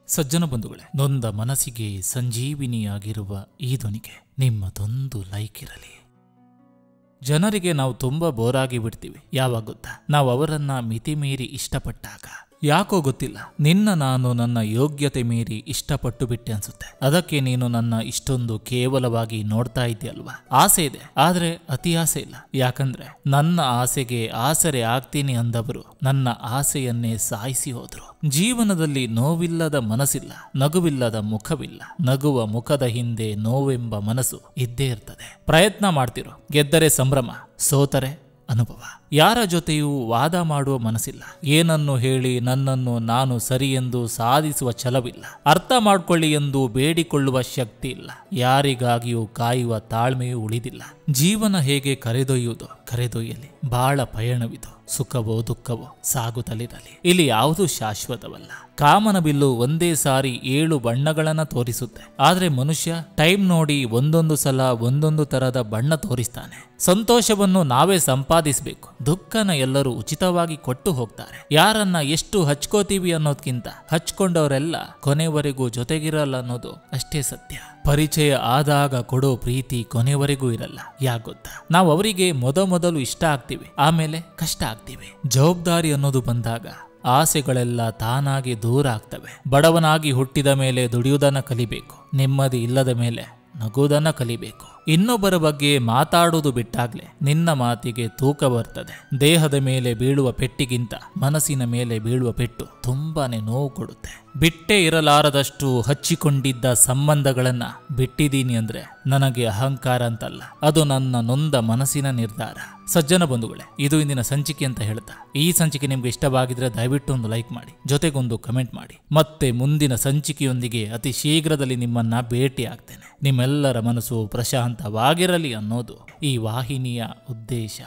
ಸಜ್ಜನ ಬಂಧುಗಳೇ, ನೊಂದ ಮನಸ್ಸಿಗೆ ಸಂಜೀವಿನಿಯಾಗಿರುವ ಈ ಧ್ವನಿಗೆ ನಿಮ್ಮದೊಂದು ಲೈಕ್ ಇರಲಿ. ಜನರಿಗೆ ನಾವು ತುಂಬಾ ಬೋರಾಗಿ ಬಿಡ್ತೀವಿ. ಯಾವಾಗ ಗೊತ್ತಾ? ನಾವು ಅವರನ್ನ ಮಿತಿಮೀರಿ ಇಷ್ಟಪಟ್ಟಾಗ. ಯಾಕೋ ಗೊತ್ತಿಲ್ಲ, ನಿನ್ನ ನಾನು ನನ್ನ ಯೋಗ್ಯತೆ ಮೀರಿ ಇಷ್ಟಪಟ್ಟು ಬಿಟ್ಟೆ ಅನ್ಸುತ್ತೆ. ಅದಕ್ಕೆ ನೀನು ನನ್ನ ಇಷ್ಟೊಂದು ಕೇವಲವಾಗಿ ನೋಡ್ತಾ ಇದ್ದೀಯಲ್ವಾ? ಆಸೆ ಇದೆ, ಆದ್ರೆ ಅತಿ ಆಸೆ ಇಲ್ಲ. ಯಾಕಂದ್ರೆ ನನ್ನ ಆಸೆಗೆ ಆಸರೆ ಆಗ್ತೀನಿ ಅಂದವರು ನನ್ನ ಆಸೆಯನ್ನೇ ಸಾಯಿಸಿ ಹೋದ್ರು. ಜೀವನದಲ್ಲಿ ನೋವಿಲ್ಲದ ಮನಸ್ಸಿಲ್ಲ, ನಗುವಿಲ್ಲದ ಮುಖವಿಲ್ಲ. ನಗುವ ಮುಖದ ಹಿಂದೆ ನೋವೆಂಬ ಮನಸ್ಸು ಇದ್ದೇ ಇರ್ತದೆ. ಪ್ರಯತ್ನ ಮಾಡ್ತಿರೋ, ಗೆದ್ದರೆ ಸಂಭ್ರಮ, ಸೋತರೆ ಅನುಭವ. ಯಾರ ಜೊತೆಯೂ ವಾದ ಮಾಡುವ ಮನಸ್ಸಿಲ್ಲ. ಏನನ್ನು ಹೇಳಿ ನನ್ನನ್ನು ನಾನು ಸರಿ ಎಂದು ಸಾಧಿಸುವ ಛಲವಿಲ್ಲ. ಅರ್ಥ ಮಾಡ್ಕೊಳ್ಳಿ ಎಂದು ಬೇಡಿಕೊಳ್ಳುವ ಶಕ್ತಿ ಇಲ್ಲ. ಯಾರಿಗಾಗಿಯೂ ಕಾಯುವ ತಾಳ್ಮೆಯೂ ಉಳಿದಿಲ್ಲ. ಜೀವನ ಹೇಗೆ ಕರೆದೊಯ್ಯುವುದೋ ಕರೆದೊಯ್ಯಲಿ. ಬಾಳ ಪಯಣವಿದು, ಸುಖವೋ ದುಃಖವೋ ಸಾಗುತ್ತಲಿರಲಿ. ಇಲ್ಲಿ ಯಾವುದೂ ಶಾಶ್ವತವಲ್ಲ. ಕಾಮನ ಬಿಲ್ಲು ಒಂದೇ ಸಾರಿ 7 ಬಣ್ಣಗಳನ್ನ ತೋರಿಸುತ್ತೆ. ಆದ್ರೆ ಮನುಷ್ಯ ಟೈಮ್ ನೋಡಿ ಒಂದೊಂದು ಸಲ ಒಂದೊಂದು ತರದ ಬಣ್ಣ ತೋರಿಸ್ತಾನೆ. ಸಂತೋಷವನ್ನು ನಾವೇ ಸಂಪಾದಿಸಬೇಕು. ದುಃಖನ ಎಲ್ಲರೂ ಉಚಿತವಾಗಿ ಕೊಟ್ಟು ಹೋಗ್ತಾರೆ. ಯಾರನ್ನ ಎಷ್ಟು ಹಚ್ಕೋತೀವಿ ಅನ್ನೋದ್ಕಿಂತ ಹಚ್ಕೊಂಡವರೆಲ್ಲ ಕೊನೆವರೆಗೂ ಜೊತೆಗಿರಲ್ಲ ಅನ್ನೋದು ಅಷ್ಟೇ ಸತ್ಯ. ಪರಿಚಯ ಆದಾಗ ಕೊಡೋ ಪ್ರೀತಿ ಕೊನೆವರೆಗೂ ಇರಲ್ಲ. ಯಾಕೆ ಗೊತ್ತಾ? ನಾವು ಅವರಿಗೆ ಮೊದಲು ಇಷ್ಟ ಆಗ್ತೀವಿ, ಆಮೇಲೆ ಕಷ್ಟ ಆಗ್ತೀವಿ. ಜವಾಬ್ದಾರಿ ಅನ್ನೋದು ಬಂದಾಗ ಆಸೆಗಳೆಲ್ಲ ತಾನಾಗಿ ದೂರ ಆಗ್ತವೆ. ಬಡವನಾಗಿ ಹುಟ್ಟಿದ ಮೇಲೆ ದುಡಿಯುವುದನ್ನ ಕಲಿಬೇಕು. ನೆಮ್ಮದಿ ಇಲ್ಲದ ಮೇಲೆ ನಗುವುದನ್ನ ಕಲಿಬೇಕು. ಇನ್ನೊಬ್ಬರ ಬಗ್ಗೆ ಮಾತಾಡುವುದು ಬಿಟ್ಟಾಗ್ಲೇ ನಿನ್ನ ಮಾತಿಗೆ ತೂಕ ಬರ್ತದೆ. ದೇಹದ ಮೇಲೆ ಬೀಳುವ ಪೆಟ್ಟಿಗಿಂತ ಮನಸ್ಸಿನ ಮೇಲೆ ಬೀಳುವ ಪೆಟ್ಟು ತುಂಬಾನೇ ನೋವು ಕೊಡುತ್ತೆ. ಬಿಟ್ಟೇ ಇರಲಾರದಷ್ಟು ಹಚ್ಚಿಕೊಂಡಿದ್ದ ಸಂಬಂಧಗಳನ್ನ ಬಿಟ್ಟಿದ್ದೀನಿ ಅಂದ್ರೆ ನನಗೆ ಅಹಂಕಾರ ಅಂತಲ್ಲ, ಅದು ನನ್ನ ನೊಂದ ಮನಸ್ಸಿನ ನಿರ್ಧಾರ. ಸಜ್ಜನ ಬಂಧುಗಳೇ, ಇದು ಇಂದಿನ ಸಂಚಿಕೆ ಅಂತ ಹೇಳ್ತಾ, ಈ ಸಂಚಿಕೆ ನಿಮ್ಗೆ ಇಷ್ಟವಾಗಿದ್ರೆ ದಯವಿಟ್ಟು ಒಂದು ಲೈಕ್ ಮಾಡಿ, ಜೊತೆಗೊಂದು ಕಮೆಂಟ್ ಮಾಡಿ. ಮತ್ತೆ ಮುಂದಿನ ಸಂಚಿಕೆಯೊಂದಿಗೆ ಅತಿ ಶೀಘ್ರದಲ್ಲಿ ನಿಮ್ಮನ್ನ ಭೇಟಿ ಆಗ್ತೇನೆ. ನಿಮ್ಮೆಲ್ಲರ ಮನಸ್ಸು ಪ್ರಶಾಂತವಾಗಿರಲಿ ಅನ್ನೋದು ಈ ವಾಹಿನಿಯ ಉದ್ದೇಶ.